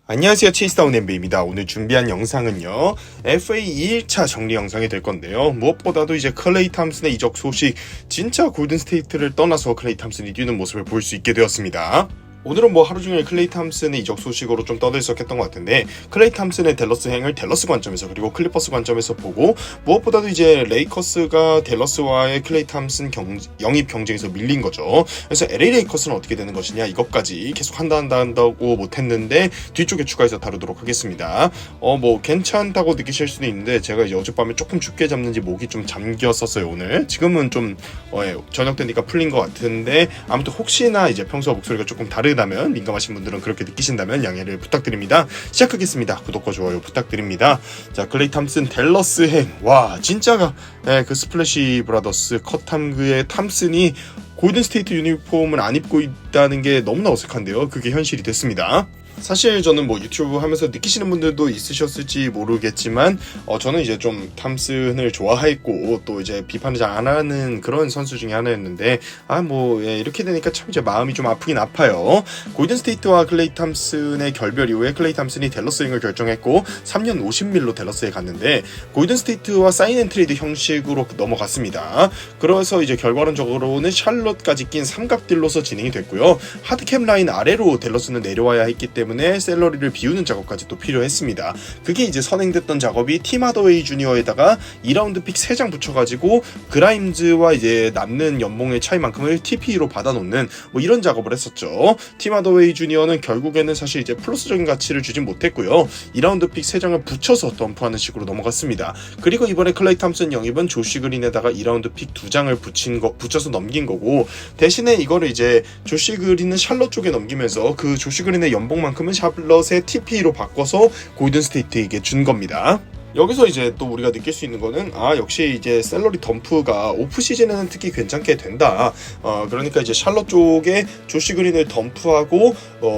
안녕하세요, 체이스다운 엠비입니다. 오늘 준비한 영상은요, FA 2일차 정리 영상이 될 건데요. 무엇보다도 이제 클레이 탐슨의 이적 소식, 진짜 골든스테이트를 떠나서 클레이 탐슨이 뛰는 모습을 볼 수 있게 되었습니다. 오늘은 뭐 하루 종일 클레이 탐슨의 이적 소식으로 좀 떠들썩했던 것 같은데, 클레이 탐슨의 댈러스 행을 댈러스 관점에서 그리고 클리퍼스 관점에서 보고, 무엇보다도 이제 레이커스가 댈러스와의 클레이 탐슨 영입 경쟁에서 밀린 거죠. 그래서 LA 레이커스는 어떻게 되는 것이냐, 이것까지 계속 한다고 못했는데 뒤쪽에 추가해서 다루도록 하겠습니다. 뭐 괜찮다고 느끼실 수도 있는데, 제가 이제 어젯밤에 조금 춥게 잤는지 목이 좀 잠겼었어요. 오늘 지금은 좀 저녁 되니까 풀린 것 같은데, 아무튼 혹시나 이제 평소와 목소리가 조금 다르다면, 민감하신 분들은 그렇게 느끼신다면 양해를 부탁드립니다. 시작하겠습니다. 구독과 좋아요 부탁드립니다. 자, 클레이 탐슨 댈러스 행. 와, 진짜가 그 스플래시 브라더스 컷탐그의 탐슨이 골든스테이트 유니폼을 안 입고 있다는 게 너무나 어색한데요. 그게 현실이 됐습니다. 사실 저는 뭐 유튜브 하면서 느끼시는 분들도 있으셨을지 모르겠지만, 저는 이제 좀 탐슨을 좋아했고 또 이제 비판을 잘 안 하는 그런 선수 중에 하나였는데, 이렇게 되니까 참 이제 마음이 좀 아프긴 아파요. 골든스테이트와 클레이 탐슨의 결별 이후에 클레이 탐슨이 댈러스 행을 결정했고 3년 50밀로 댈러스에 갔는데, 골든스테이트와 사인 앤 트레이드 형식으로 넘어갔습니다. 그래서 이제 결과론적으로는 샬롯까지 낀 삼각딜로서 진행이 됐고요. 하드캡 라인 아래로 댈러스는 내려와야 했기 때문에 샐러리를 비우는 작업까지 또 필요했습니다. 그게 이제 선행됐던 작업이 팀 하더웨이 주니어에다가 2라운드 픽 3장 붙여가지고 그라임즈와 이제 남는 연봉의 차이만큼을 TP로 받아놓는 뭐 이런 작업을 했었죠. 팀 하더웨이 주니어는 결국에는 사실 이제 플러스적인 가치를 주진 못했고요. 2라운드 픽 3장을 붙여서 덤프하는 식으로 넘어갔습니다. 그리고 이번에 클레이 탐슨 영입은 조시 그린에다가 2라운드 픽 2장을 붙여서 넘긴 거고, 대신에 이거를 이제 조시 그린은 샬럿 쪽에 넘기면서 그 조시 그린의 연봉만큼은 샬럿의 TP로 바꿔서 골든스테이트에게 준 겁니다. 여기서 이제 또 우리가 느낄 수 있는 거는, 역시 이제 샐러리 덤프가 오프 시즌에는 특히 괜찮게 된다. 그러니까 이제 샬럿 쪽에 조시 그린을 덤프하고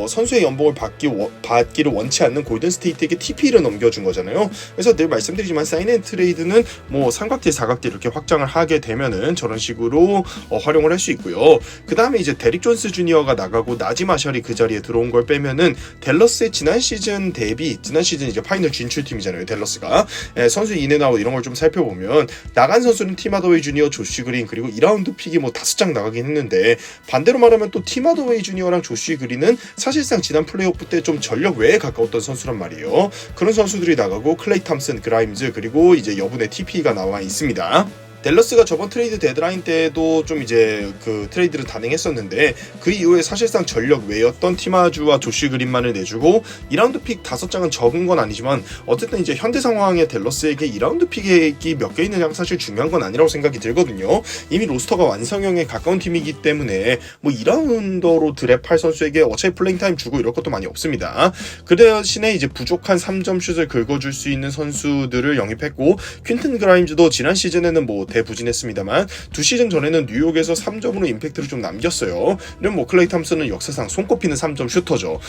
선수의 연봉을 받기를 원치 않는 골든스테이트에게 TP를 넘겨준 거잖아요. 그래서 늘 말씀드리지만 사인 앤 트레이드는 뭐 삼각대, 사각대 이렇게 확장을 하게 되면은 저런 식으로 활용을 할 수 있고요. 그 다음에 이제 데릭 존스 주니어가 나가고 나지 마샬이 그 자리에 들어온 걸 빼면은, 댈러스의 지난 시즌 이제 파이널 진출팀이잖아요, 댈러스가. 선수 인앤아웃 이런 걸 좀 살펴보면, 나간 선수는 팀 하더웨이 주니어, 조시 그린, 그리고 2라운드 픽이 뭐 5장 나가긴 했는데, 반대로 말하면 또 팀 하더웨이 주니어랑 조시 그린은 사실상 지난 플레이오프 때 좀 전력 외에 가까웠던 선수란 말이에요. 그런 선수들이 나가고 클레이 탐슨, 그라임즈, 그리고 이제 여분의 TP가 나와 있습니다. 댈러스가 저번 트레이드 데드라인 때도 좀 이제 그 트레이드를 단행했었는데, 그 이후에 사실상 전력 외였던 티마주와 조시 그린만을 내주고 2라운드 픽 5장은 적은 건 아니지만, 어쨌든 이제 현대 상황의 댈러스에게 2라운드 픽이 몇 개 있느냐가 사실 중요한 건 아니라고 생각이 들거든요. 이미 로스터가 완성형에 가까운 팀이기 때문에 뭐 2라운더로 드랩할 선수에게 어차피 플레잉 타임 주고 이럴 것도 많이 없습니다. 그 대신에 이제 부족한 3점 슛을 긁어줄 수 있는 선수들을 영입했고, 퀸튼 그라임즈도 지난 시즌에는 뭐 대부진했습니다만 2시즌 전에는 뉴욕에서 3점으로 임팩트를 좀 남겼어요. 이런 뭐 클레이 탐슨은 역사상 손꼽히는 3점 슈터죠.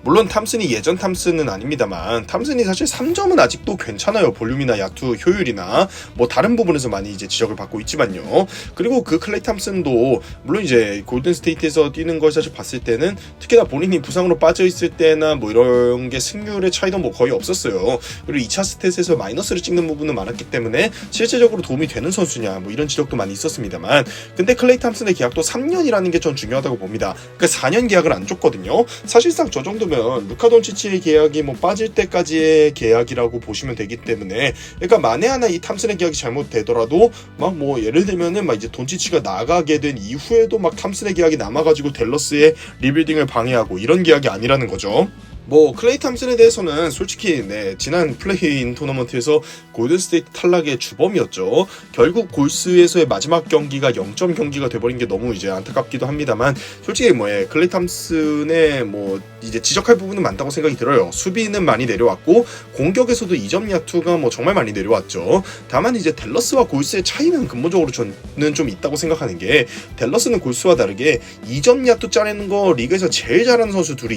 물론 탐슨이 예전 탐슨은 아닙니다만, 탐슨이 사실 3점은 아직도 괜찮아요. 볼륨이나 야투 효율이나 뭐 다른 부분에서 많이 이제 지적을 받고 있지만요. 그리고 그 클레이 탐슨도 물론 이제 골든스테이트에서 뛰는 걸 사실 봤을 때는, 특히나 본인이 부상으로 빠져 있을 때나 뭐 이런 게 승률의 차이도 뭐 거의 없었어요. 그리고 2차 스탯에서 마이너스를 찍는 부분은 많았기 때문에 실제적으로 도움이 되는 선수냐 뭐 이런 지적도 많이 있었습니다만, 근데 클레이 탐슨의 계약도 3년이라는 게 전 중요하다고 봅니다. 그러니까 4년 계약을 안 줬거든요. 사실상 저 정도면 루카 돈치치의 계약이 뭐 빠질 때까지의 계약이라고 보시면 되기 때문에, 그러니까 만에 하나 이 탐슨의 계약이 잘못되더라도 막 뭐 예를 들면은 막 이제 돈치치가 나가게 된 이후에도 막 탐슨의 계약이 남아가지고 댈러스의 리빌딩을 방해하고 이런 계약이 아니라는 거죠. 뭐 클레이 탐슨에 대해서는 솔직히 지난 플레이인 토너먼트에서 골든스테이트 탈락의 주범이었죠. 결국 골스에서의 마지막 경기가 0점 경기가 돼버린 게 너무 이제 안타깝기도 합니다만, 솔직히 클레이 탐슨의 뭐 이제 지적할 부분은 많다고 생각이 들어요. 수비는 많이 내려왔고 공격에서도 2점 야투가 뭐 정말 많이 내려왔죠. 다만 이제 댈러스와 골스의 차이는 근본적으로 저는 좀 있다고 생각하는 게, 댈러스는 골스와 다르게 2점 야투 짜내는 거 리그에서 제일 잘하는 선수 둘이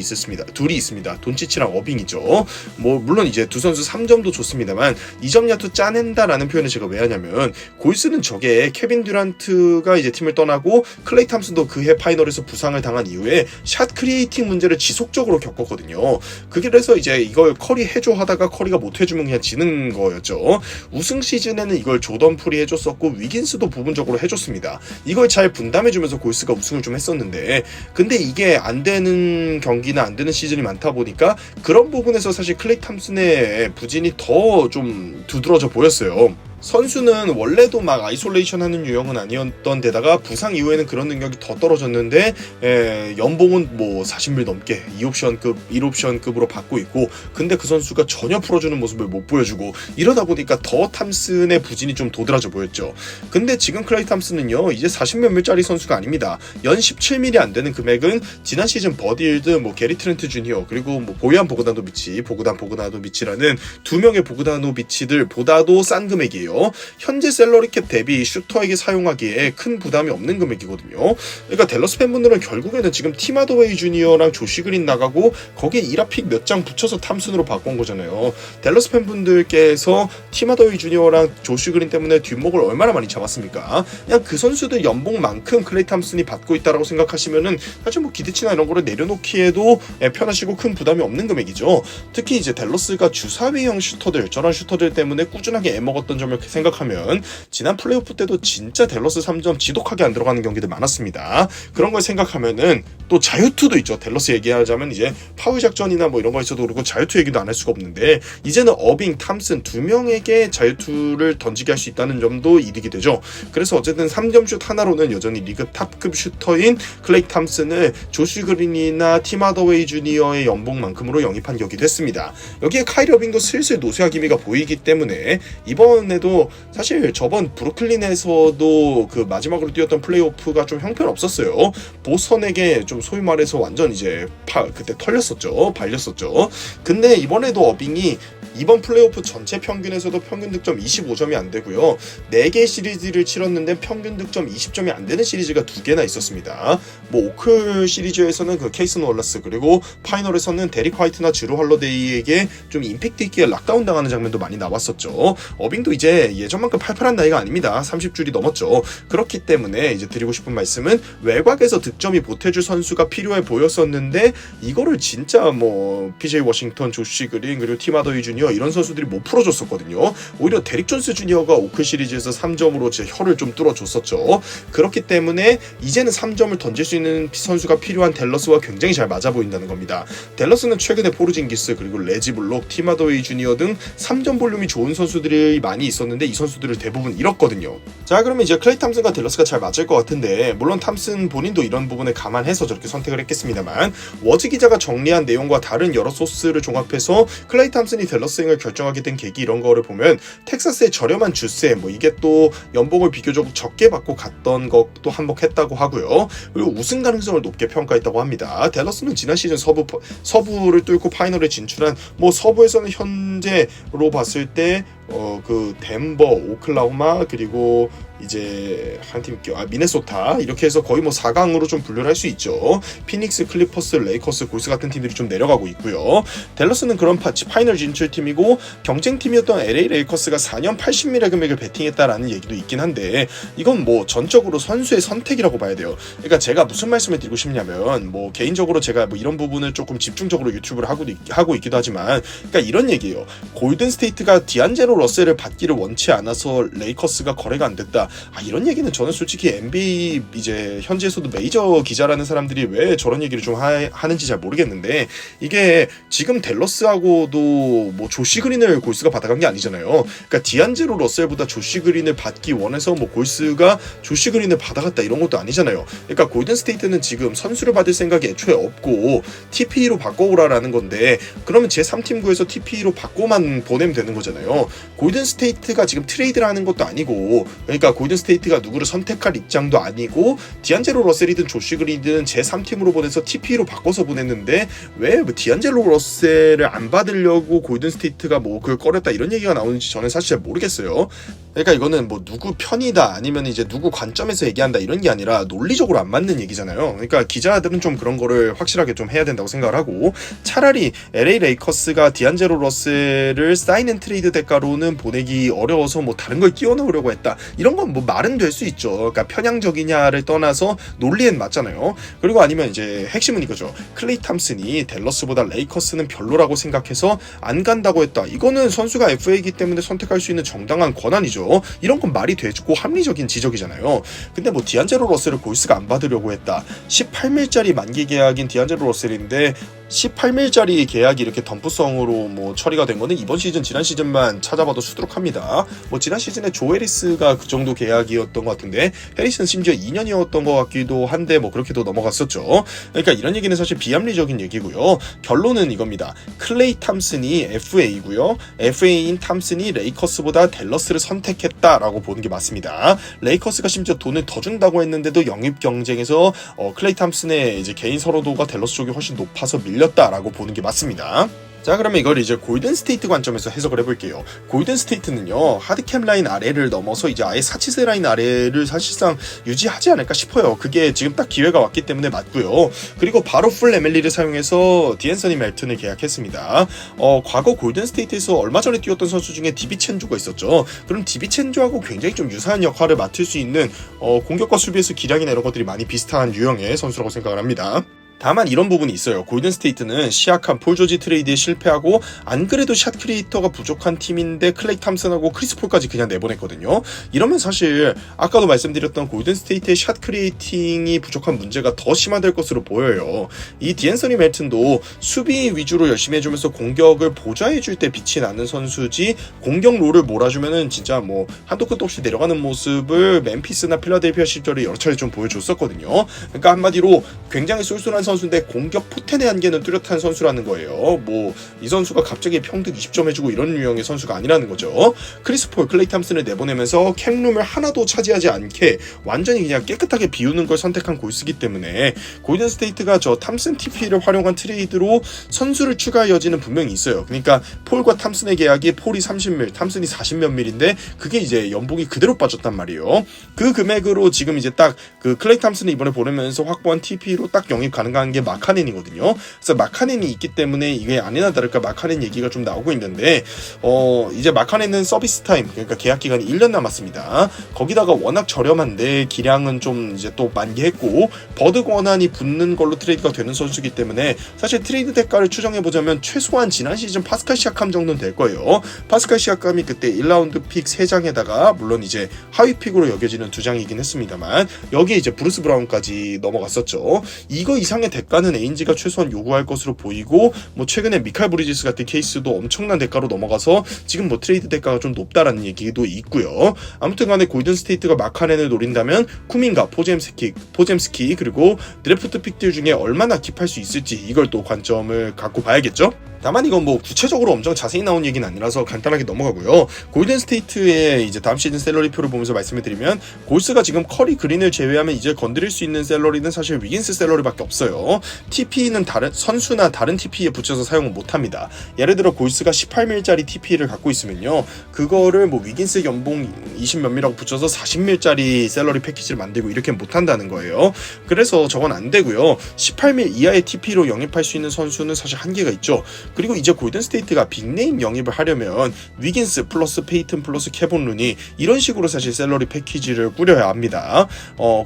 있습니다. 있습니다. 돈치치랑 어빙이죠. 뭐 물론 이제 두 선수 3점도 좋습니다만 2점 야투 짜낸다라는 표현을 제가 왜 하냐면 골스는 저게 케빈 듀란트가 이제 팀을 떠나고 클레이 탐슨도 그해 파이널에서 부상을 당한 이후에 샷 크리에이팅 문제를 지속적으로 겪었거든요. 그래서 이제 이걸 커리 해줘 하다가 커리가 못 해주면 그냥 지는 거였죠. 우승 시즌에는 이걸 조던 풀이 해줬었고 위긴스도 부분적으로 해줬습니다. 이걸 잘 분담해주면서 골스가 우승을 좀 했었는데 근데 이게 안 되는 경기나 안 되는 시즌이 많다 보니까 그런 부분에서 사실 클레이 탐슨의 부진이 더 좀 두드러져 보였어요. 선수는 원래도 막 아이솔레이션 하는 유형은 아니었던 데다가 부상 이후에는 그런 능력이 더 떨어졌는데 연봉은 뭐 40밀 넘게 2옵션급 1옵션급으로 받고 있고 근데 그 선수가 전혀 풀어주는 모습을 못 보여주고 이러다 보니까 더 탐슨의 부진이 좀 도드라져 보였죠. 근데 지금 클레이 탐슨은요 이제 40몇 밀짜리 선수가 아닙니다. 연 17밀이 안 되는 금액은 지난 시즌 버디힐드 뭐 게리 트렌트 주니어 그리고 뭐 보얀 보그다노비치 보그다노비치라는 두 명의 보그다노비치들 보다도 싼 금액이에요. 현재 셀러리캡 대비 슈터에게 사용하기에 큰 부담이 없는 금액이거든요. 그러니까 댈러스 팬분들은 결국에는 지금 팀 하더웨이 주니어랑 조시 그린 나가고 거기에 이라픽 몇 장 붙여서 탐슨으로 바꾼 거잖아요. 댈러스 팬분들께서 팀 하더웨이 주니어랑 조시 그린 때문에 뒷목을 얼마나 많이 잡았습니까? 그냥 그 선수들 연봉만큼 클레이 탐슨이 받고 있다라고 생각하시면은 사실 뭐 기대치나 이런 거를 내려놓기에도 편하시고 큰 부담이 없는 금액이죠. 특히 이제 댈러스가 주사위형 슈터들 저런 슈터들 때문에 꾸준하게 애먹었던 점을 생각하면 지난 플레이오프 때도 진짜 댈러스 3점 지독하게 안 들어가는 경기들 많았습니다. 그런 걸 생각하면은 또 자유투도 있죠. 댈러스 얘기하자면 이제 파울 작전이나 뭐 이런 거 있어도 그렇고 자유투 얘기도 안 할 수가 없는데 이제는 어빙, 탐슨 두 명에게 자유투를 던지게 할 수 있다는 점도 이득이 되죠. 그래서 어쨌든 3점 슛 하나로는 여전히 리그 탑급 슈터인 클레이 탐슨을 조시 그린이나 팀 하더웨이 주니어의 연봉만큼으로 영입한 격이 됐습니다. 여기에 카이리 어빙도 슬슬 노쇠화 기미가 보이기 때문에 이번에도 사실 저번 브루클린에서도 그 마지막으로 뛰었던 플레이오프가 좀 형편없었어요. 보스턴에게 좀 소위 말해서 완전 이제 그때 털렸었죠. 발렸었죠. 근데 이번에도 어빙이 이번 플레이오프 전체 평균에서도 평균 득점 25점이 안 되고요. 4개 시리즈를 치렀는데 평균 득점 20점이 안 되는 시리즈가 2개나 있었습니다. 뭐 오클 시리즈에서는 그 케이슨 월러스 그리고 파이널에서는 데릭 화이트나 주루 할러데이에게 좀 임팩트 있게 락다운 당하는 장면도 많이 나왔었죠. 어빙도 이제 예전만큼 팔팔한 나이가 아닙니다. 30줄이 넘었죠. 그렇기 때문에 이제 드리고 싶은 말씀은 외곽에서 득점이 보태줄 선수가 필요해 보였었는데 이거를 진짜 뭐 PJ 워싱턴, 조시 그린 그리고 팀 하더웨이 주니어 이런 선수들이 못 풀어줬었거든요. 오히려 데릭 존스 주니어가 오클 시리즈에서 3점으로 제 혀를 좀 뚫어줬었죠. 그렇기 때문에 이제는 3점을 던질 수 있는 선수가 필요한 댈러스와 굉장히 잘 맞아 보인다는 겁니다. 댈러스는 최근에 포르징기스 그리고 레지 블록, 팀 하더웨이 주니어 등 3점 볼륨이 좋은 선수들이 많이 있었는데 이 선수들을 대부분 잃었거든요. 자 그러면 이제 클레이 탐슨과 댈러스가 잘 맞을 것 같은데 물론 탐슨 본인도 이런 부분을 감안해서 저렇게 선택을 했겠습니다만 워즈 기자가 정리한 내용과 다른 여러 소스를 종합해서 클레이 탐슨이 댈러스행을 결정하게 된 계기 이런 거를 보면 텍사스의 저렴한 주세 뭐 이게 또 연봉을 비교적 적게 받고 갔던 것도 한몫했다고 하고요. 그리고 우승 가능성을 높게 평가했다고 합니다. 댈러스는 지난 시즌 서부를 뚫고 파이널에 진출한 뭐 서부에서는 현재로 봤을 때 그 덴버, 오클라호마 그리고 이제 한 팀 미네소타 이렇게 해서 거의 뭐 4강으로 좀 분류를 할 수 있죠. 피닉스, 클리퍼스, 레이커스, 골스 같은 팀들이 좀 내려가고 있고요. 댈러스는 그런 파이널 진출팀이고 경쟁팀이었던 LA 레이커스가 4년 80밀의 금액을 베팅했다라는 얘기도 있긴 한데 이건 뭐 전적으로 선수의 선택이라고 봐야 돼요. 그러니까 제가 무슨 말씀을 드리고 싶냐면 뭐 개인적으로 제가 뭐 이런 부분을 조금 집중적으로 유튜브를 하고 있기도 하지만 그러니까 이런 얘기예요. 골든 스테이트가 디안젤로 러셀을 받기를 원치 않아서 레이커스가 거래가 안 됐다. 이런 얘기는 저는 솔직히 NBA 이제 현지에서도 메이저 기자라는 사람들이 왜 저런 얘기를 좀 하는지 잘 모르겠는데 이게 지금 댈러스하고도 뭐 조시 그린을 골스가 받아간 게 아니잖아요. 그러니까 디안젤로 러셀보다 조시 그린을 받기 원해서 뭐 골스가 조시 그린을 받아갔다 이런 것도 아니잖아요. 그러니까 골든 스테이트는 지금 선수를 받을 생각이 애초에 없고 TPE로 바꿔오라라는 건데 그러면 제3팀 구에서 TPE로 바꿔만 보내면 되는 거잖아요. 골든 스테이트가 지금 트레이드를 하는 것도 아니고 그러니까 골든 스테이트가 누구를 선택할 입장도 아니고 디안젤로 러셀이든 조시 그린이든 제3팀으로 보내서 TP로 바꿔서 보냈는데 왜 뭐 디안젤로 러셀을 안 받으려고 골든 스테이트가 뭐 그걸 꺼렸다 이런 얘기가 나오는지 저는 사실 잘 모르겠어요. 그러니까 이거는 뭐 누구 편이다 아니면 이제 누구 관점에서 얘기한다 이런 게 아니라 논리적으로 안 맞는 얘기잖아요. 그러니까 기자들은 좀 그런 거를 확실하게 좀 해야 된다고 생각을 하고, 차라리 LA 레이커스가 디안젤로 러셀을 사인 앤 트레이드 대가로는 보내기 어려워서 뭐 다른 걸 끼워 넣으려고 했다, 이런 건 뭐 말은 될 수 있죠. 그러니까 편향적이냐를 떠나서 논리엔 맞잖아요. 그리고 아니면 이제 핵심은 이거죠. 클레이 탐슨이 댈러스보다 레이커스는 별로라고 생각해서 안 간다고 했다. 이거는 선수가 FA이기 때문에 선택할 수 있는 정당한 권한이죠. 이런 건 말이 되고 합리적인 지적이잖아요. 근데 뭐 디안젤로 러셀을 골스가 안 받으려고 했다. 18밀짜리 만기 계약인 디안젤로 러셀인데 18밀짜리 계약이 이렇게 덤프성으로 뭐 처리가 된 거는 이번 시즌, 지난 시즌만 찾아봐도 수두룩합니다. 뭐 지난 시즌에 조 해리스가 그 정도 계약이었던 것 같은데, 해리스는 심지어 2년이었던 것 같기도 한데 뭐 그렇게도 넘어갔었죠. 그러니까 이런 얘기는 사실 비합리적인 얘기고요. 결론은 이겁니다. 클레이 탐슨이 FA이고요. FA인 탐슨이 레이커스보다 댈러스를 선택했다라고 보는 게 맞습니다. 레이커스가 심지어 돈을 더 준다고 했는데도 영입 경쟁에서 클레이 탐슨의 이제 개인 선호도가 댈러스 쪽이 훨씬 높아서 밀렸다라고 보는 게 맞습니다. 자, 그러면 이걸 이제 골든 스테이트 관점에서 해석을 해볼게요. 골든 스테이트는요, 하드캡 라인 아래를 넘어서 이제 아예 사치세 라인 아래를 사실상 유지하지 않을까 싶어요. 그게 지금 딱 기회가 왔기 때문에 맞고요. 그리고 바로 풀 MLE를 사용해서 디앤서니 멜튼을 계약했습니다. 과거 골든 스테이트에서 얼마 전에 뛰었던 선수 중에 디비첸조가 있었죠. 그럼 디비첸조하고 굉장히 좀 유사한 역할을 맡을 수 있는 공격과 수비에서 기량이나 이런 것들이 많이 비슷한 유형의 선수라고 생각을 합니다. 다만 이런 부분이 있어요. 골든 스테이트는 시약한 폴 조지 트레이드에 실패하고 안 그래도 샷 크리에이터가 부족한 팀인데 클레이 탐슨하고 크리스 폴까지 그냥 내보냈거든요. 이러면 사실 아까도 말씀드렸던 골든 스테이트의 샷 크리에이팅이 부족한 문제가 더 심화될 것으로 보여요. 이 디앤서니 멜튼도 수비 위주로 열심히 해주면서 공격을 보좌해줄 때 빛이 나는 선수지, 공격 롤을 몰아주면은 진짜 뭐 한도 끝도 없이 내려가는 모습을 멤피스나 필라델피아 시절에 여러 차례 좀 보여줬었거든요. 그러니까 한마디로 굉장히 쏠쏠한 선수인데 공격 포텐의 한계는 뚜렷한 선수라는 거예요. 뭐 이 선수가 갑자기 평균 20점 해주고 이런 유형의 선수가 아니라는 거죠. 크리스 폴, 클레이 탐슨을 내보내면서 캠룸을 하나도 차지하지 않게 완전히 그냥 깨끗하게 비우는 걸 선택한 골스기 때문에 골든 스테이트가 저 탐슨 TP를 활용한 트레이드로 선수를 추가할 여지는 분명히 있어요. 그러니까 폴과 탐슨의 계약이 폴이 30밀, 탐슨이 40몇 밀인데 그게 이제 연봉이 그대로 빠졌단 말이에요. 그 금액으로 지금 이제 딱 그 클레이 탐슨을 이번에 보내면서 확보한 TP로 딱 영입 가능한 게 마카넨이거든요. 그래서 마카넨이 있기 때문에 이게 아니나 다를까 마카넨 얘기가 좀 나오고 있는데, 이제 마카넨은 서비스 타임, 그러니까 계약 기간이 1년 남았습니다. 거기다가 워낙 저렴한데 기량은 좀 이제 또 만기했고 버드 권한이 붙는 걸로 트레이드가 되는 선수이기 때문에 사실 트레이드 대가를 추정해보자면 최소한 지난 시즌 파스칼 시아캄 정도는 될 거예요. 파스칼 시아캄이 그때 1라운드 픽 3장에다가 물론 이제 하위 픽으로 여겨지는 2장이긴 했습니다만 여기에 이제 브루스 브라운까지 넘어갔었죠. 이거 이상의 대가는 에인지가 최소한 요구할 것으로 보이고, 뭐 최근에 미칼 브리지스 같은 케이스도 엄청난 대가로 넘어가서 지금 뭐 트레이드 대가가 좀 높다라는 얘기도 있고요. 아무튼 간에 골든 스테이트가 마카넨을 노린다면 쿠민가, 포젬스키 그리고 드래프트 픽들 중에 얼마나 킵할 수 있을지 이걸 또 관점을 갖고 봐야겠죠. 다만 이건 뭐 구체적으로 엄청 자세히 나온 얘기는 아니라서 간단하게 넘어가고요. 골든 스테이트의 이제 다음 시즌 샐러리표를 보면서 말씀을 드리면, 골스가 지금 커리 그린을 제외하면 이제 건드릴 수 있는 샐러리는 사실 위긴스 샐러리밖에 없어요. TP는 다른 선수나 다른 TP에 붙여서 사용을 못합니다. 예를 들어 골스가 18밀짜리 TP를 갖고 있으면요, 그거를 뭐 위긴스 연봉 20몇 밀하고 붙여서 40밀짜리 샐러리 패키지를 만들고 이렇게 못한다는 거예요. 그래서 저건 안 되고요. 18밀 이하의 TP로 영입할 수 있는 선수는 사실 한계가 있죠. 그리고 이제 골든 스테이트가 빅네임 영입을 하려면 위긴스 플러스 페이튼 플러스 케본 루니 이런 식으로 사실 샐러리 패키지를 꾸려야 합니다.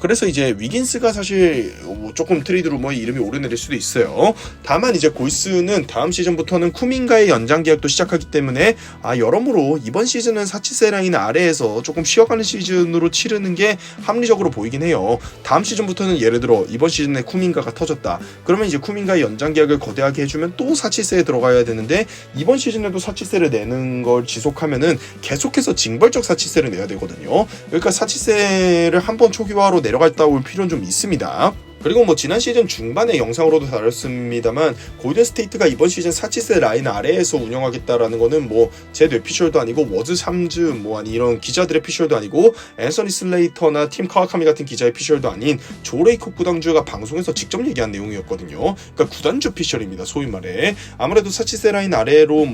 그래서 이제 위긴스가 사실 조금 트레이드 루머의 이름이 오르내릴 수도 있어요. 다만 이제 골스는 다음 시즌부터는 쿠민가의 연장 계약도 시작하기 때문에 여러모로 이번 시즌은 사치세 라인 아래에서 조금 쉬어가는 시즌으로 치르는 게 합리적으로 보이긴 해요. 다음 시즌부터는 예를 들어 이번 시즌에 쿠민가가 터졌다. 그러면 이제 쿠민가의 연장 계약을 거대하게 해주면 또 사치세에 들어가야 되는데, 이번 시즌에도 사치세를 내는 걸 지속하면은 계속해서 징벌적 사치세를 내야 되거든요. 그러니까 사치세를 한번 초기화로 내려갔다 올 필요는 좀 있습니다. 그리고 뭐 지난 시즌 중반의 영상으로도 다뤘습니다만 골든스테이트가 이번 시즌 사치세 라인 아래에서 운영하겠다라는 거는 뭐 제 뇌피셜도 아니고 워즈 삼즈 뭐 아니 이런 기자들의 피셜도 아니고 앤서니 슬레이터나 팀 카와카미 같은 기자의 피셜도 아닌 조 레이컵 구단주가 방송에서 직접 얘기한 내용이었거든요. 그러니까 구단주 피셜입니다. 소위 말해. 아무래도 사치세 라인 아래로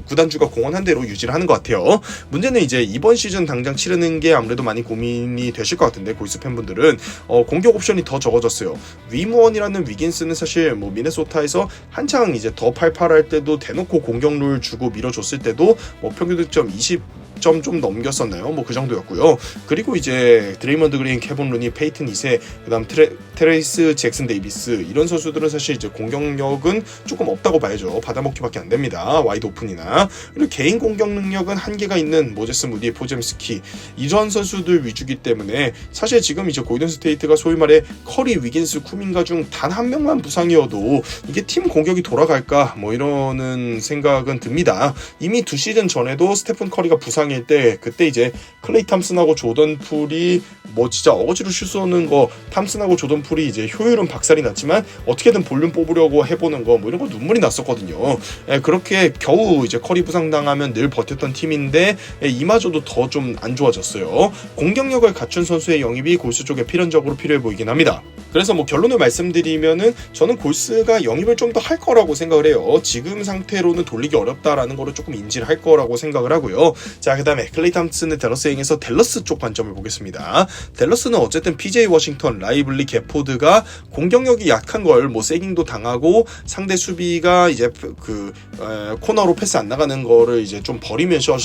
구단주가 공언한 대로 유지를 하는 것 같아요. 문제는 이제 이번 시즌 당장 치르는 게 아무래도 많이 고민이 되실 것 같은데 골스 팬분들은 공격 옵션이 더 적어졌어요. 위무원이라는 위긴스는 사실 뭐 미네소타에서 한창 이제 더 팔팔할 때도 대놓고 공격률 주고 밀어줬을 때도 뭐 평균 득점 20점 좀 넘겼었나요? 뭐 그 정도였고요. 그리고 이제 드레이먼드 그린, 케본 루니, 페이튼 2세, 그다음 트레이스 잭슨 데이비스 이런 선수들은 사실 이제 공격력은 조금 없다고 봐야죠. 받아먹기밖에 안 됩니다. 와이드 오픈이나. 그리고 개인 공격 능력은 한계가 있는 모제스 무디, 포젬스키 이런 선수들 위주기 때문에 사실 지금 이제 골든스테이트가 소위 말해 커리, 위긴스, 쿠민가 중 단 한 명만 부상이어도 이게 팀 공격이 돌아갈까 뭐 이러는 생각은 듭니다. 이미 2시즌 전에도 스테픈 커리가 부상일 때 그때 이제 클레이 탐슨하고 조던 풀이 뭐 진짜 어거지로 슛 쏘는 거 탐슨하고 조던 풀이 이제 효율은 박살이 났지만 어떻게든 볼륨 뽑으려고 해보는 거 뭐 이런 거 눈물이 났었거든요. 그렇게 겨우 이제 커리 부상당하면 늘 버텼던 팀인데 이마저도 더 좀 안 좋아졌어요. 공격력을 갖춘 선수의 영입이 골스 쪽에 필연적으로 필요해 보이긴 합니다. 그래서 뭐 결론을 말씀드리면은 저는 골스가 영입을 좀 더 할 거라고 생각을 해요. 지금 상태로는 돌리기 어렵다라는 거를 조금 인지를 할 거라고 생각을 하고요. 자, 그다음에 클레이 탐슨의 댈러스 행에서 댈러스 쪽 관점을 보겠습니다. 댈러스는 어쨌든 PJ 워싱턴, 라이블리, 게포드가 공격력이 약한 걸 뭐 세깅도 당하고 상대 수비가 이제 코너로 패스 안 나가는 거를 이제 좀 버리면서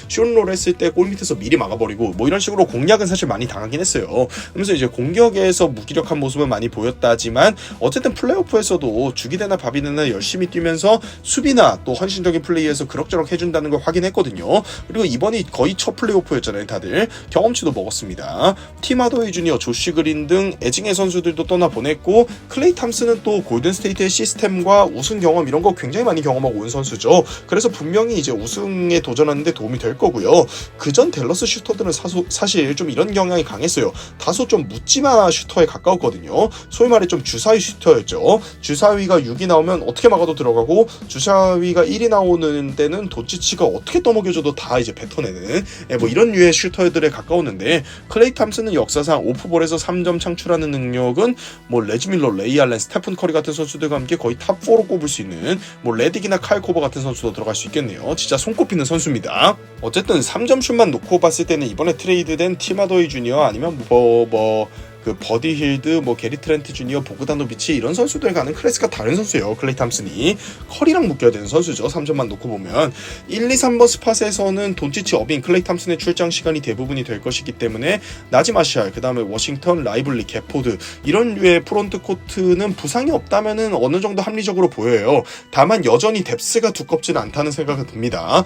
슛롤 했을 때 골 밑에서 미리 막아버리고 뭐 이런 식으로 공략은 사실 많이 당하긴 했어요. 그러면서 이제 공격에서 무기력한 모습은 많이 보였다지만 어쨌든 플레이오프에서도 죽이되나 밥이되나 열심히 뛰면서 수비나 또 헌신적인 플레이에서 그럭저럭 해준다는 걸 확인했거든요. 그리고 이번이 거의 첫 플레이오프였잖아요. 다들 경험치도 먹었습니다. 팀 하더웨이 주니어, 조시 그린 등 애징의 선수들도 떠나보냈고 클레이 탐슨은 또 골든스테이트의 시스템과 우승 경험 이런 거 굉장히 많이 경험하고 온 선수죠. 그래서 분명히 이제 우승에 도전하는 데 도움이 될 거고요. 그전 댈러스 슈터들은 사실 좀 이런 경향이 강했어요. 다소 좀 묻지마 슈터에 가까웠거든요. 소위 말해 좀 주사위 슈터였죠. 주사위가 6이 나오면 어떻게 막아도 들어가고 주사위가 1이 나오는 데는 도치치가 어떻게 떠먹여줘도 다 이제 뱉어내는 뭐 이런 류의 슈터들에 가까웠는데 클레이 탐슨은 역사상 오프볼에서 3점 창출하는 능력은 뭐 레지 밀러, 레이 알렌, 스테픈 커리 같은 선수들과 함께 거의 탑4로 꼽을 수 있는 뭐 레딕이나 칼 코버 같은 선수도 들어갈 수 있겠네요. 진짜 손꼽히는 선수입니다. 어쨌든 3점 슛만 놓고 봤을 때는 이번에 트레이드된 팀 하더웨이 주니어 아니면 버디 힐드, 게리 트렌트 주니어, 보그다노비치 이런 선수들과는 클래스가 다른 선수예요. 클레이 탐슨이 커리랑 묶여야 되는 선수죠. 3점만 놓고 보면 1, 2, 3번 스팟에서는 돈치치, 어빙, 클레이 탐슨의 출장 시간이 대부분이 될 것이기 때문에 나지 마샬, 그 다음에 워싱턴, 라이블리, 게포드 이런 류의 프론트 코트는 부상이 없다면은 어느 정도 합리적으로 보여요. 다만 여전히 뎁스가 두껍지는 않다는 생각이 듭니다.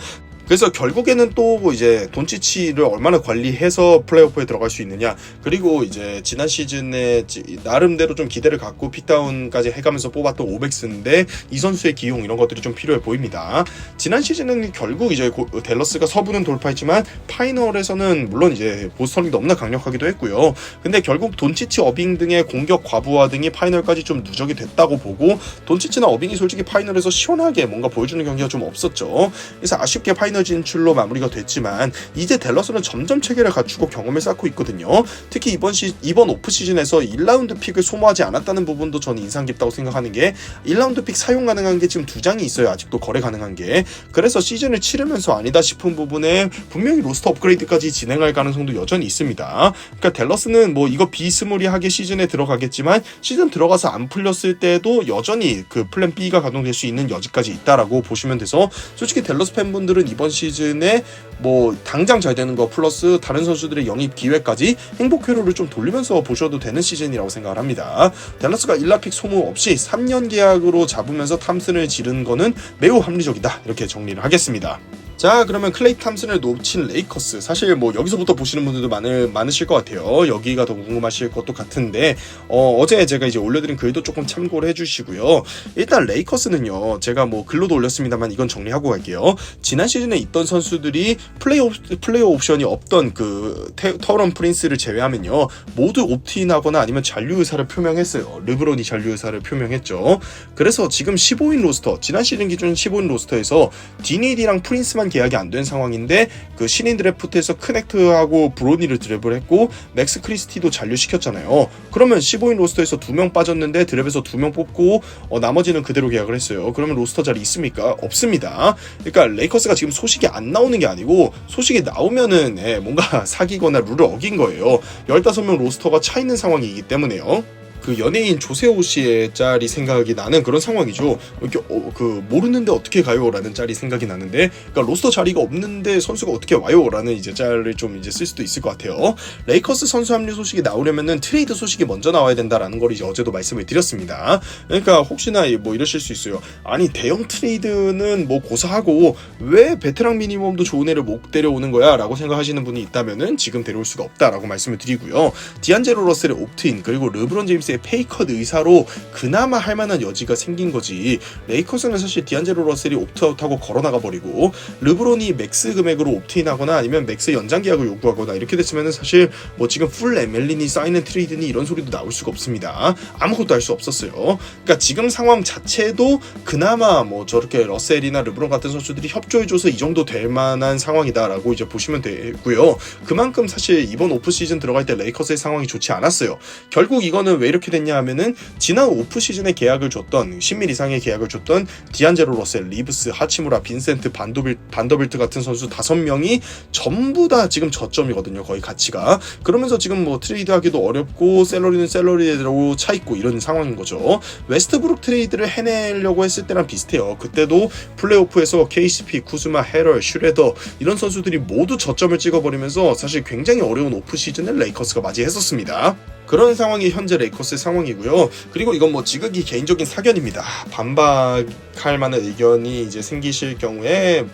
그래서 결국에는 또 이제 돈치치를 얼마나 관리해서 플레이오프에 들어갈 수 있느냐, 그리고 이제 지난 시즌에 나름대로 좀 기대를 갖고 픽다운까지 해가면서 뽑았던 오백스인데 이 선수의 기용 이런 것들이 좀 필요해 보입니다. 지난 시즌은 결국 이제 댈러스가 서부는 돌파했지만 파이널에서는 물론 이제 보스턴이 너무나 강력하기도 했고요. 근데 결국 돈치치, 어빙 등의 공격 과부하 등이 파이널까지 좀 누적이 됐다고 보고, 돈치치나 어빙이 솔직히 파이널에서 시원하게 뭔가 보여주는 경기가 좀 없었죠. 그래서 아쉽게 파이널 진출로 마무리가 됐지만 이제 댈러스는 점점 체계를 갖추고 경험을 쌓고 있거든요. 특히 이번 오프 시즌에서 1라운드 픽을 소모하지 않았다는 부분도 저는 인상 깊다고 생각하는 게, 1라운드 픽 사용 가능한 게 지금 2장이 있어요. 아직도 거래 가능한 게. 그래서 시즌을 치르면서 아니다 싶은 부분에 분명히 로스터 업그레이드까지 진행할 가능성도 여전히 있습니다. 그러니까 댈러스는 뭐 이거 비스무리하게 시즌에 들어가겠지만 시즌 들어가서 안 풀렸을 때도 여전히 그 플랜 B가 가동될 수 있는 여지까지 있다라고 보시면 돼서, 솔직히 댈러스 팬분들은 이번 시즌에 뭐 당장 잘 되는 거 플러스 다른 선수들의 영입 기회까지 행복 회로를 좀 돌리면서 보셔도 되는 시즌이라고 생각을 합니다. 댈러스가 1라픽 소모 없이 3년 계약으로 잡으면서 탐슨을 지른 거는 매우 합리적이다, 이렇게 정리를 하겠습니다. 자, 그러면 클레이 탐슨을 놓친 레이커스, 사실 뭐 여기서부터 보시는 분들도 많으실 것 같아요. 여기가 더 궁금하실 것도 같은데 어제 제가 이제 올려드린 글도 조금 참고를 해주시고요. 일단 레이커스는요, 제가 뭐 글로도 올렸습니다만 이건 정리하고 갈게요. 지난 시즌에 있던 선수들이 플레이어 옵션이 없던 그 터런 프린스를 제외하면요, 모두 옵트인하거나 아니면 잔류 의사를 표명했어요. 르브론이 잔류 의사를 표명했죠. 그래서 지금 15인 로스터, 지난 시즌 기준 15인 로스터에서 디니디랑 프린스만 계약이 안 된 상황인데, 그 신인 드래프트에서 크넥트하고 브로니를 드래블 했고 맥스 크리스티도 잔류시켰잖아요. 그러면 15인 로스터에서 2명 빠졌는데 드랩에서 2명 뽑고 나머지는 그대로 계약을 했어요. 그러면 로스터 자리 있습니까? 없습니다. 그러니까 레이커스가 지금 소식이 안 나오는 게 아니고, 소식이 나오면은 뭔가 사기거나 룰을 어긴 거예요. 15명 로스터가 차 있는 상황이기 때문에요. 그 연예인 조세호 씨의 짤이 생각이 나는 그런 상황이죠. 이렇게 모르는데 어떻게 가요? 라는 짤이 생각이 나는데, 그러니까 로스터 자리가 없는데 선수가 어떻게 와요? 라는 이제 짤을 좀 이제 쓸 수도 있을 것 같아요. 레이커스 선수 합류 소식이 나오려면은 트레이드 소식이 먼저 나와야 된다라는 걸 이제 어제도 말씀을 드렸습니다. 그러니까 혹시나 뭐 이러실 수 있어요. 아니, 대형 트레이드는 뭐 고사하고 왜 베테랑 미니멈도 좋은 애를 못 데려오는 거야? 라고 생각하시는 분이 있다면은 지금 데려올 수가 없다라고 말씀을 드리고요. 디안젤로 러셀의 옵트인, 그리고 르브론 제임스의 페이컷 의사로 그나마 할 만한 여지가 생긴 거지, 레이커스는 사실 디안젤로 러셀이 옵트아웃하고 걸어나가 버리고 르브론이 맥스 금액으로 옵트인하거나 아니면 맥스 연장 계약을 요구하거나 이렇게 됐으면 사실 뭐 지금 풀 에멜린이 사인앤 트레이드니 이런 소리도 나올 수가 없습니다. 아무것도 할 수 없었어요. 그러니까 지금 상황 자체도 그나마 뭐 저렇게 러셀이나 르브론 같은 선수들이 협조해줘서 이 정도 될 만한 상황이다라고 이제 보시면 되고요. 그만큼 사실 이번 오프 시즌 들어갈 때 레이커스의 상황이 좋지 않았어요. 결국 이거는 왜 이렇게 됐냐 하면은, 지난 오프 시즌에 계약을 줬던 10밀 이상의 계약을 줬던 디안젤로 러셀, 리브스, 하치무라, 빈센트, 반더빌트 같은 선수 5명이 전부 다 지금 저점이거든요. 거의 가치가. 그러면서 지금 뭐 트레이드하기도 어렵고 셀러리는 셀러리대로 차 있고 이런 상황인 거죠. 웨스트브룩 트레이드를 해내려고 했을 때랑 비슷해요. 그때도 플레이오프에서 KCP, 쿠즈마, 헤럴, 슈레더 이런 선수들이 모두 저점을 찍어버리면서 사실 굉장히 어려운 오프 시즌을 레이커스가 맞이했었습니다. 그런 상황이 현재 레이커스의 상황이고요. 그리고 이건 뭐 지극히 개인적인 사견입니다. 반박할 만한 의견이 이제 생기실 경우에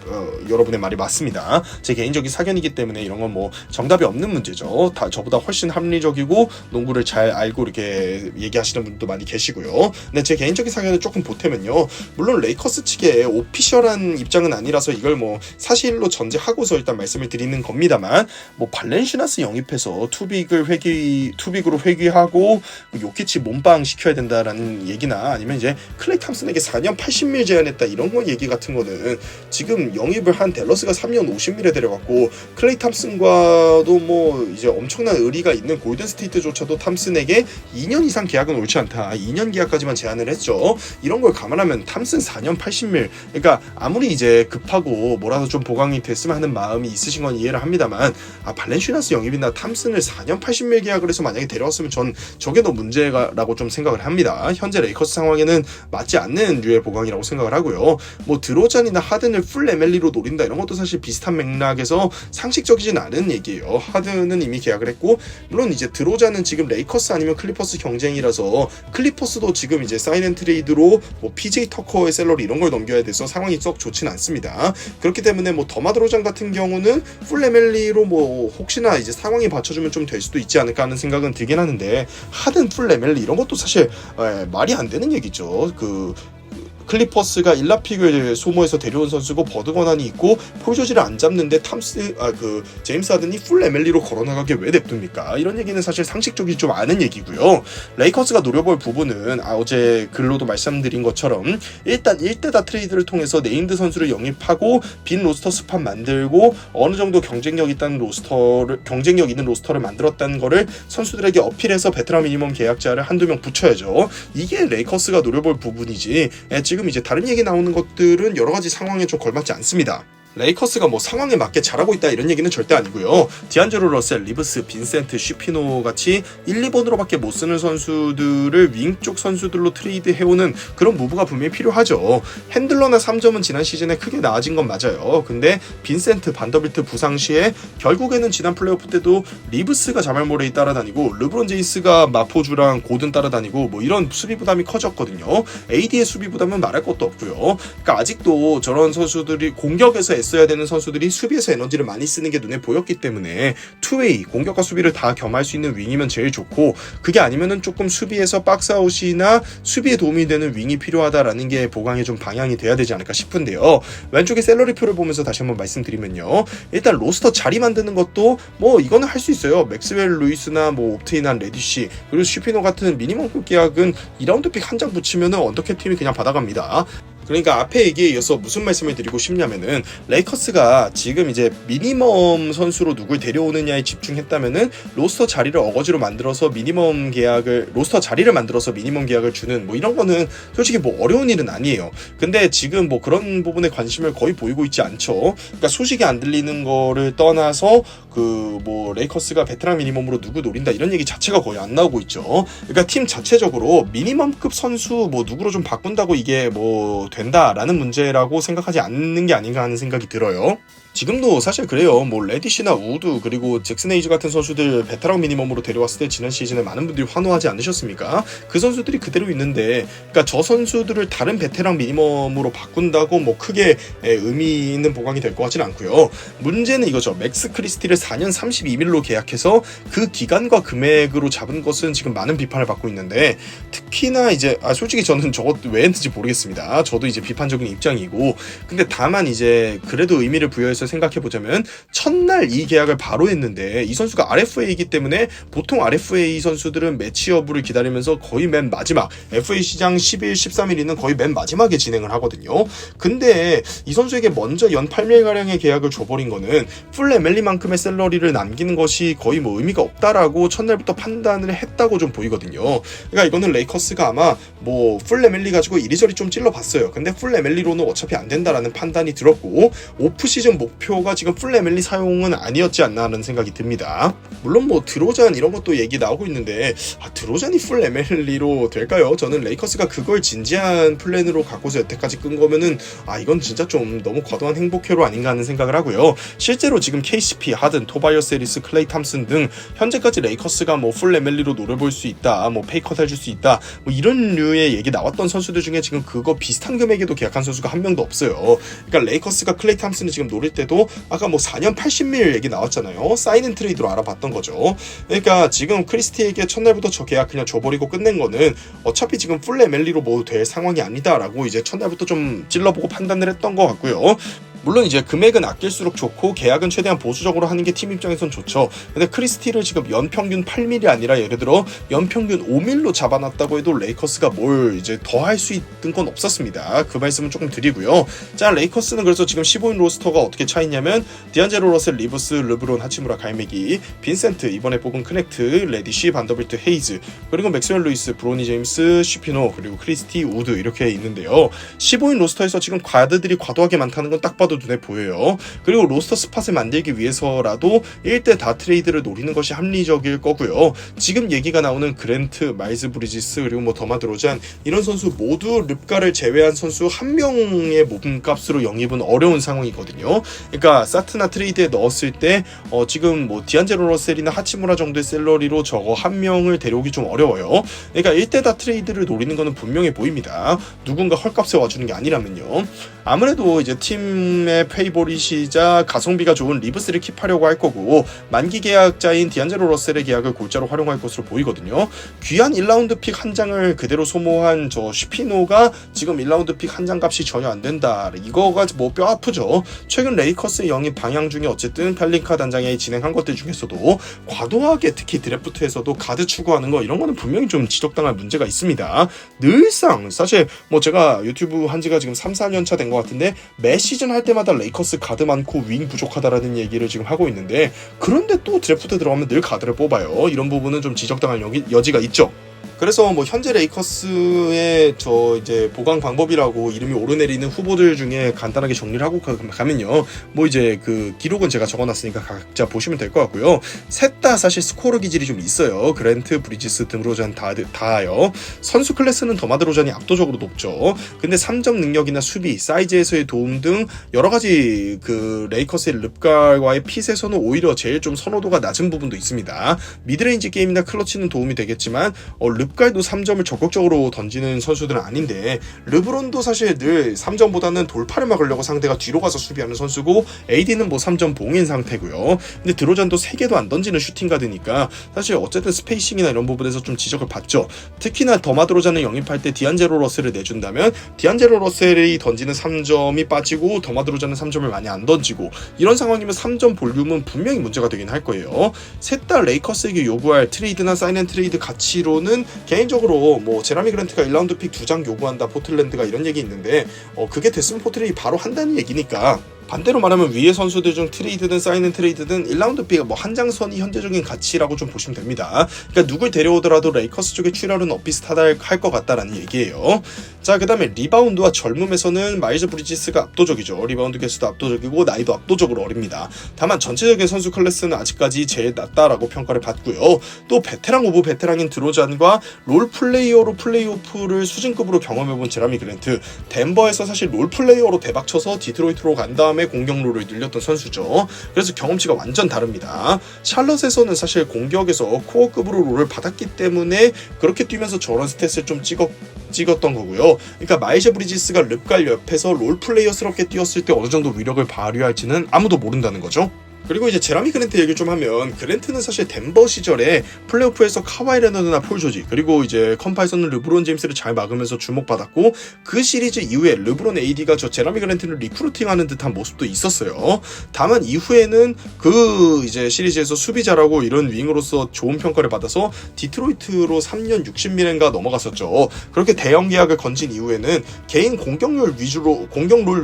여러분의 말이 맞습니다. 제 개인적인 사견이기 때문에 이런 건 뭐 정답이 없는 문제죠. 다 저보다 훨씬 합리적이고 농구를 잘 알고 이렇게 얘기하시는 분도 많이 계시고요. 근데 제 개인적인 사견을 조금 보태면요, 물론 레이커스 측의 오피셜한 입장은 아니라서 이걸 뭐 사실로 전제하고서 일단 말씀을 드리는 겁니다만, 뭐 발렌시나스 영입해서 투빅으로 회귀하고 요키치 몸빵 시켜야 된다라는 얘기나, 아니면 이제 클레이 탐슨에게 4년 80밀 제안했다 이런 거 얘기 같은 거는, 지금 영입을 한 댈러스가 3년 50밀에 데려갔고 클레이 탐슨과도 뭐 이제 엄청난 의리가 있는 골든 스테이트조차도 탐슨에게 2년 이상 계약은 옳지 않다, 2년 계약까지만 제안을 했죠. 이런 걸 감안하면 탐슨 4년 80밀, 그러니까 아무리 이제 급하고 뭐라도 좀 보강이 됐으면 하는 마음이 있으신 건 이해를 합니다만, 발렌시나스 영입이나 탐슨을 4년 80밀 계약을 해서 만약에 데려왔으면 전 저게 더 문제라고 좀 생각을 합니다. 현재 레이커스 상황에는 맞지 않는 류의 보강이라고 생각을 하고요. 뭐 드로잔이나 하든을 풀 에멜리로 노린다 이런 것도 사실 비슷한 맥락에서 상식적이진 않은 얘기예요. 하든은 이미 계약을 했고, 물론 이제 드로잔은 지금 레이커스 아니면 클리퍼스 경쟁이라서 클리퍼스도 지금 이제 사인앤 트레이드로 뭐 PJ 터커의 샐러리 이런 걸 넘겨야 돼서 상황이 썩 좋진 않습니다. 그렇기 때문에 뭐 더마 드로잔 같은 경우는 풀 에멜리로 뭐 혹시나 이제 상황이 받쳐주면 좀 될 수도 있지 않을까 하는 생각은 들긴 하는데, 하든 풀 에멜리 이런 것도 사실 말이 안 되는 얘기죠. 클리퍼스가 1라픽을 소모해서 데려온 선수고 버드 권한이 있고 폴 조지를 안 잡는데 제임스 하든이 풀 에멜리로 걸어나가게 왜 냅둡니까? 이런 얘기는 사실 상식적이 좀 않은 얘기고요. 레이커스가 노려볼 부분은 어제 글로도 말씀드린 것처럼 일단 1대다 트레이드를 통해서 네임드 선수를 영입하고 빈 로스터 스팟 만들고 어느 정도 경쟁력 있는 로스터를 만들었다는 거를 선수들에게 어필해서 베테랑 미니멈 계약자를 한두 명 붙여야죠. 이게 레이커스가 노려볼 부분이지, 지금 이제 다른 얘기 나오는 것들은 여러 가지 상황에 좀 걸맞지 않습니다. 레이커스가 뭐 상황에 맞게 잘하고 있다 이런 얘기는 절대 아니고요. 디안젤로 러셀, 리브스, 빈센트, 쉬피노 같이 1, 2번으로밖에 못 쓰는 선수들을 윙 쪽 선수들로 트레이드 해오는 그런 무브가 분명히 필요하죠. 핸들러나 3점은 지난 시즌에 크게 나아진 건 맞아요. 근데 빈센트, 반더빌트 부상 시에 결국에는 지난 플레이오프 때도 리브스가 자말 모레이 따라다니고 르브론 제임스가 마포주랑 고든 따라다니고 뭐 이런 수비 부담이 커졌거든요. AD의 수비 부담은 말할 것도 없고요. 그러니까 아직도 저런 선수들이 공격에서 냈어야 되는 선수들이 수비에서 에너지를 많이 쓰는 게 눈에 보였기 때문에 투웨이 공격과 수비를 다 겸할 수 있는 윙이면 제일 좋고, 그게 아니면은 조금 수비에서 박스아웃이나 수비에 도움이 되는 윙이 필요하다라는 게 보강의 좀 방향이 돼야 되지 않을까 싶은데요. 왼쪽에 샐러리표를 보면서 다시 한번 말씀드리면요, 일단 로스터 자리 만드는 것도 뭐 이거는 할 수 있어요. 맥스웰 루이스나 뭐 옵트인한 레디시 그리고 슈피노 같은 미니멈급 계약은 2라운드 픽 한 장 붙이면은 언더캡 팀이 그냥 받아갑니다. 그러니까 앞에 얘기에 이어서 무슨 말씀을 드리고 싶냐면은, 레이커스가 지금 이제 미니멈 선수로 누굴 데려오느냐에 집중했다면은 로스터 자리를 어거지로 만들어서 미니멈 계약을 주는 뭐 이런 거는 솔직히 뭐 어려운 일은 아니에요. 근데 지금 뭐 그런 부분에 관심을 거의 보이고 있지 않죠. 그러니까 소식이 안 들리는 거를 떠나서 그 뭐 레이커스가 베테랑 미니멈으로 누구 노린다 이런 얘기 자체가 거의 안 나오고 있죠. 그러니까 팀 자체적으로 미니멈급 선수 뭐 누구로 좀 바꾼다고 이게 뭐 된다라는 문제라고 생각하지 않는 게 아닌가 하는 생각이 들어요. 지금도 사실 그래요. 뭐 레디시나 우드 그리고 잭슨 에이즈 같은 선수들 베테랑 미니멈으로 데려왔을 때 지난 시즌에 많은 분들이 환호하지 않으셨습니까? 그 선수들이 그대로 있는데, 그러니까 저 선수들을 다른 베테랑 미니멈으로 바꾼다고 뭐 크게 의미 있는 보강이 될 것 같지는 않고요. 문제는 이거죠. 맥스 크리스티를 4년 32밀로 계약해서 그 기간과 금액으로 잡은 것은 지금 많은 비판을 받고 있는데, 특히나 이제 솔직히 저는 저것 왜 했는지 모르겠습니다. 저도 이제 비판적인 입장이고, 근데 다만 이제 그래도 의미를 부여해서 생각해보자면, 첫날 이 계약을 바로 했는데 이 선수가 RFA이기 때문에 보통 RFA 선수들은 매치 여부를 기다리면서 거의 맨 마지막 FA 시장 10일, 13일이는 거의 맨 마지막에 진행을 하거든요. 근데 이 선수에게 먼저 연 8밀가량의 계약을 줘버린 거는 풀 에멜리만큼의 샐러리를 남기는 것이 거의 뭐 의미가 없다라고 첫날부터 판단을 했다고 좀 보이거든요. 그러니까 이거는 레이커스가 아마 뭐 풀 에멜리 가지고 이리저리 좀 찔러봤어요. 근데 풀 에멜리로는 어차피 안 된다라는 판단이 들었고, 오프 시즌 목표가 지금 풀 에멜리 사용은 아니었지 않나 하는 생각이 듭니다. 물론 뭐 드로잔 이런 것도 얘기 나오고 있는데, 드로잔이 풀 에멜리로 될까요? 저는 레이커스가 그걸 진지한 플랜으로 갖고서 여태까지 끈 거면은 이건 진짜 좀 너무 과도한 행복회로 아닌가 하는 생각을 하고요. 실제로 지금 KCP, 하든, 토바이어스 해리스, 클레이 탐슨 등 현재까지 레이커스가 뭐 풀 에멜리로 노려볼 수 있다, 뭐 페이컷 해줄 수 있다, 뭐 이런 류의 얘기 나왔던 선수들 중에 지금 그거 비슷한 금액에도 계약한 선수가 한 명도 없어요. 그러니까 레이커스가 클레이 탐슨을 지금 노릴 때도 아까 뭐 4년 80밀 얘기 나왔잖아요. 사인 앤 트레이드로 알아봤던 거죠. 그러니까 지금 크리스티에게 첫날부터 저 계약 그냥 줘버리고 끝낸 거는 어차피 지금 풀 에멜리로 뭐 될 상황이 아니다라고 이제 첫날부터 좀 찔러보고 판단을 했던 것 같고요. 물론 이제 금액은 아낄수록 좋고 계약은 최대한 보수적으로 하는 게 팀 입장에선 좋죠. 근데 크리스티를 지금 연평균 8밀이 아니라 예를 들어 연평균 5밀로 잡아놨다고 해도 레이커스가 뭘 이제 더 할 수 있는 건 없었습니다. 그 말씀은 조금 드리고요. 자, 레이커스는 그래서 지금 15인 로스터가 어떻게 차있냐면, 디안제로 러셀, 리브스, 르브론, 하치무라, 갈매기, 빈센트, 이번에 뽑은 크넥트, 레디시, 반더빌트, 헤이즈, 그리고 맥스웰 루이스, 브로니 제임스, 슈피노, 그리고 크리스티, 우드 이렇게 있는데요. 15인 로스터에서 지금 가드들이 과도하게 많다는 건 딱 봐도 눈에 보여요. 그리고 로스터 스팟을 만들기 위해서라도 1대 다 트레이드를 노리는 것이 합리적일 거고요. 지금 얘기가 나오는 그랜트, 마일즈 브리지스, 그리고 뭐 더마 드로잔 이런 선수 모두 릅가를 제외한 선수 한 명의 몸값으로 영입은 어려운 상황이거든요. 그러니까 사트나 트레이드에 넣었을 때 지금 뭐 디안제로 러셀이나 하치무라 정도의 샐러리로 저거 한 명을 데려오기 좀 어려워요. 그러니까 1대 다 트레이드를 노리는 거는 분명해 보입니다. 누군가 헐값에 와주는 게 아니라면요. 아무래도 이제 팀의 페이보릿이자 가성비가 좋은 리브스를 킵하려고 할 거고, 만기 계약자인 디안제로 러셀의 계약을 골자로 활용할 것으로 보이거든요. 귀한 1라운드 픽 한 장을 그대로 소모한 저 슈피노가 지금 1라운드 픽 한 장 값이 전혀 안 된다. 이거가 뭐 뼈 아프죠. 최근 레이커스의 영입 방향 중에 어쨌든 펠링카 단장이 진행한 것들 중에서도 과도하게 특히 드래프트에서도 가드 추구하는 거 이런 거는 분명히 좀 지적당할 문제가 있습니다. 늘상 사실 뭐 제가 유튜브 한 지가 지금 3, 4년 차 된 것 같은데 매 시즌 할 때마다 레이커스 가드 많고 윙 부족하다라는 얘기를 지금 하고 있는데, 그런데 또 드래프트 들어가면 늘 가드를 뽑아요. 이런 부분은 좀 지적당할 여지가 있죠. 그래서 뭐 현재 레이커스의 저 이제 보강 방법이라고 이름이 오르내리는 후보들 중에 간단하게 정리를 하고 가면요, 뭐 이제 그 기록은 제가 적어놨으니까 각자 보시면 될 것 같고요. 셋 다 사실 스코어 기질이 좀 있어요. 그랜트, 브리지스, 드로잔 다요. 선수 클래스는 더마 드로잔이 압도적으로 높죠. 근데 3점 능력이나 수비, 사이즈에서의 도움 등 여러 가지 그 레이커스의 릅갈과의 핏에서는 오히려 제일 좀 선호도가 낮은 부분도 있습니다. 미드레인지 게임이나 클러치는 도움이 되겠지만 르브갈도 3점을 적극적으로 던지는 선수들은 아닌데, 르브론도 사실 늘 3점보다는 돌파를 막으려고 상대가 뒤로 가서 수비하는 선수고, AD는 뭐 3점 봉인 상태고요. 근데 드로잔도 3개도 안 던지는 슈팅 가드니까 사실 어쨌든 스페이싱이나 이런 부분에서 좀 지적을 받죠. 특히나 더마 드로잔을 영입할 때 디안젤로 러셀을 내준다면 디안젤로 러셀이 던지는 3점이 빠지고 더마 드로잔은 3점을 많이 안 던지고, 이런 상황이면 3점 볼륨은 분명히 문제가 되긴 할 거예요. 셋 다 레이커스에게 요구할 트레이드나 사인앤트레이드 가치로는 개인적으로 뭐 제라미 그랜트가 1라운드 픽 2장 요구한다 포틀랜드가 이런 얘기 있는데, 그게 됐으면 포틀랜드이 바로 한다는 얘기니까, 반대로 말하면 위의 선수들 중 트레이드든 사인앤트레이드든 1라운드 픽 뭐 한 장선이 현재적인 가치라고 좀 보시면 됩니다. 그러니까 누굴 데려오더라도 레이커스 쪽의 출혈은 엇비슷하다 할 것 같다라는 얘기예요. 자, 그 다음에 리바운드와 젊음에서는 마일즈 브리지스가 압도적이죠. 리바운드 개수도 압도적이고 나이도 압도적으로 어립니다. 다만 전체적인 선수 클래스는 아직까지 제일 낮다라고 평가를 받고요. 또 베테랑 오브 베테랑인 드로잔과 롤 플레이어로 플레이오프를 수준급으로 경험해본 제라미 그랜트, 덴버에서 사실 롤 플레이어로 대박쳐서 디트로이트로 간 다음에 공격로를 늘렸던 선수죠. 그래서 경험치가 완전 다릅니다. 샬럿에서는 사실 공격에서 코어급으로 롤을 받았기 때문에 그렇게 뛰면서 저런 스탯을 좀 찍었던 거고요. 그러니까 마일즈 브리지스가 르브갈 옆에서 롤 플레이어스럽게 뛰었을 때 어느 정도 위력을 발휘할지는 아무도 모른다는 거죠. 그리고 이제 제라미 그랜트 얘기를 좀 하면, 그랜트는 사실 덴버 시절에 플레이오프에서 카와이 레너드나 폴 조지, 그리고 이제 컴파에서는 르브론 제임스를 잘 막으면서 주목받았고, 그 시리즈 이후에 르브론 AD가 저 제라미 그랜트를 리크루팅하는 듯한 모습도 있었어요. 다만 이후에는 그 이제 시리즈에서 수비 잘하고 이런 윙으로서 좋은 평가를 받아서 디트로이트로 3년 60밀엔가 넘어갔었죠. 그렇게 대형 계약을 건진 이후에는 개인 공격롤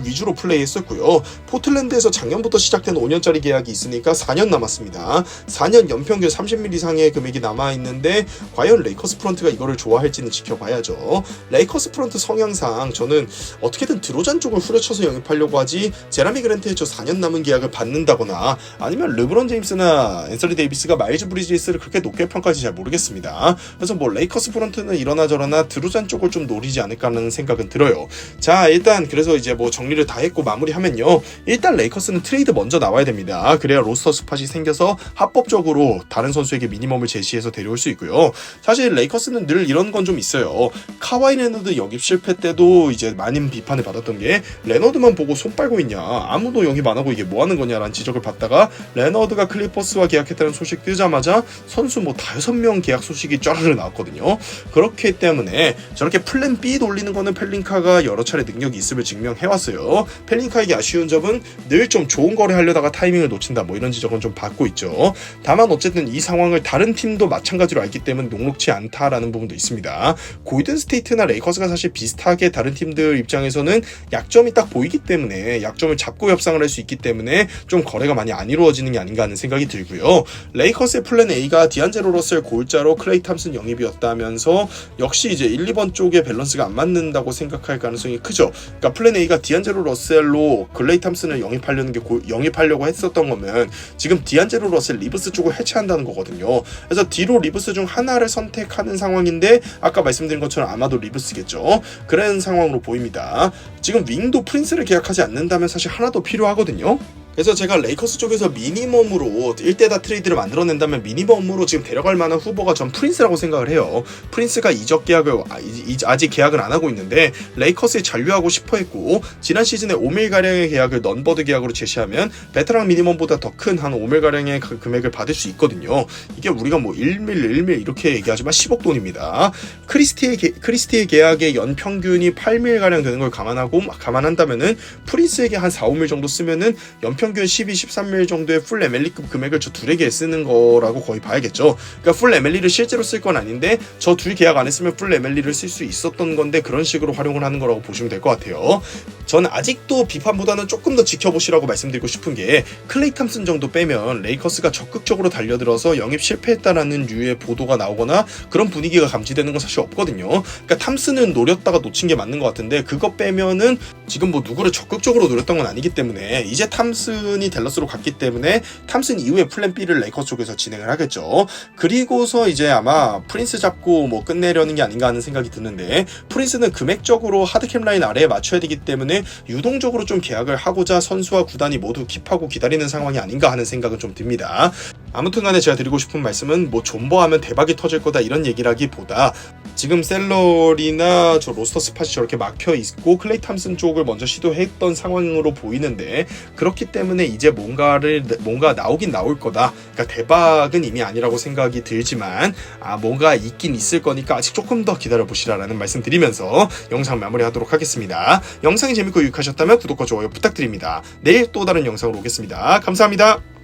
위주로 플레이했었고요. 포틀랜드에서 작년부터 시작된 5년짜리 계약이 있으니까 4년 남았습니다. 4년 연평균 30밀 이상의 금액이 남아있는데 과연 레이커스 프런트가 이거를 좋아할지는 지켜봐야죠. 레이커스 프런트 성향상 저는 어떻게든 드로잔 쪽을 후려쳐서 영입하려고 하지, 제라미 그랜트의 저 4년 남은 계약을 받는다거나 아니면 르브론 제임스나 앤서니 데이비스가 마일즈 브리지스를 그렇게 높게 평가할지 잘 모르겠습니다. 그래서 뭐 레이커스 프런트는 이러나 저러나 드로잔 쪽을 좀 노리지 않을까 하는 생각은 들어요. 자, 일단 그래서 이제 뭐 정리를 다 했고 마무리하면요, 일단 레이커스는 트레이드 먼저 나와야 됩니다. 그래야 로스터 스팟이 생겨서 합법적으로 다른 선수에게 미니멈을 제시해서 데려올 수 있고요. 사실 레이커스는 늘 이런 건 좀 있어요. 카와이 레너드 영입 실패 때도 이제 많은 비판을 받았던 게, 레너드만 보고 손 빨고 있냐, 아무도 영입 안 하고 이게 뭐 하는 거냐라는 지적을 받다가 레너드가 클리퍼스와 계약했다는 소식 뜨자마자 선수 뭐 5명 계약 소식이 쫘르르 나왔거든요. 그렇기 때문에 저렇게 플랜 B 돌리는 거는 펠린카가 여러 차례 능력이 있음을 증명해왔어요. 펠린카에게 아쉬운 점은 늘 좀 좋은 거래 하려다가 타이밍을 놓친다, 뭐 이런 지적은 좀 받고 있죠. 다만 어쨌든 이 상황을 다른 팀도 마찬가지로 알기 때문에 녹록치 않다라는 부분도 있습니다. 골든 스테이트나 레이커스가 사실 비슷하게 다른 팀들 입장에서는 약점이 딱 보이기 때문에 약점을 잡고 협상을 할 수 있기 때문에 좀 거래가 많이 안 이루어지는 게 아닌가 하는 생각이 들고요. 레이커스의 플랜 A가 디안젤로 러셀 골자로 클레이 탐슨 영입이었다면서 역시 이제 1, 2번 쪽에 밸런스가 안 맞는다고 생각할 가능성이 크죠. 그러니까 플랜 A가 디안젤로 러셀로 클레이 탐슨을 영입하려고 했었던 거면 지금 디안젤로 러셀 리브스 쪽을 해체한다는 거거든요. 그래서 D로 리브스 중 하나를 선택하는 상황인데, 아까 말씀드린 것처럼 아마도 리브스겠죠. 그런 상황으로 보입니다. 지금 윙도 프린스를 계약하지 않는다면 사실 하나 더 필요하거든요. 그래서 제가 레이커스 쪽에서 미니멈으로 1대다 트레이드를 만들어낸다면 미니멈으로 지금 데려갈 만한 후보가 전 프린스라고 생각을 해요. 프린스가 이적 계약을 아직 계약을 안 하고 있는데 레이커스에 잔류하고 싶어 했고, 지난 시즌에 5밀가량의 계약을 넌버드 계약으로 제시하면 베테랑 미니멈보다 더 큰 한 5밀가량의 금액을 받을 수 있거든요. 이게 우리가 뭐 1밀 이렇게 얘기하지만 10억 돈입니다. 크리스티의 계약의 연평균이 8밀가량 되는 걸 감안한다면은 프린스에게 한 4, 5밀 정도 쓰면은 연평균 12, 13밀 정도의 풀 MLE급 금액을 저 둘에게 쓰는 거라고 거의 봐야겠죠. 그러니까 풀 MLE를 실제로 쓸 건 아닌데 저 둘 계약 안 했으면 풀 MLE를 쓸 수 있었던 건데, 그런 식으로 활용을 하는 거라고 보시면 될 것 같아요. 저는 아직도 비판보다는 조금 더 지켜보시라고 말씀드리고 싶은 게, 클레이 탐슨 정도 빼면 레이커스가 적극적으로 달려들어서 영입 실패했다라는 류의 보도가 나오거나 그런 분위기가 감지되는 건 사실 없거든요. 그러니까 탐슨은 노렸다가 놓친 게 맞는 것 같은데, 그거 빼면은 지금 뭐 누구를 적극적으로 노렸던 건 아니기 때문에, 이제 탐슨이 댈러스로 갔기 때문에 탐슨 이후에 플랜 B를 레이커스 쪽에서 진행을 하겠죠. 그리고서 이제 아마 프린스 잡고 뭐 끝내려는 게 아닌가 하는 생각이 드는데, 프린스는 금액적으로 하드캡 라인 아래에 맞춰야 되기 때문에 유동적으로 좀 계약을 하고자 선수와 구단이 모두 킵하고 기다리는 상황이 아닌가 하는 생각은 좀 듭니다. 아무튼간에 제가 드리고 싶은 말씀은 뭐 존버하면 대박이 터질 거다 이런 얘기라기보다 지금 셀러리나 저 로스터 스팟이 저렇게 막혀 있고 클레이 탐슨 쪽을 먼저 시도했던 상황으로 보이는데, 그렇기 때문에 이제 뭔가 나오긴 나올 거다. 그러니까 대박은 이미 아니라고 생각이 들지만 뭔가 있긴 있을 거니까 아직 조금 더 기다려 보시라라는 말씀 드리면서 영상 마무리하도록 하겠습니다. 영상이 재밌고 유익하셨다면 구독과 좋아요 부탁드립니다. 내일 또 다른 영상으로 오겠습니다. 감사합니다.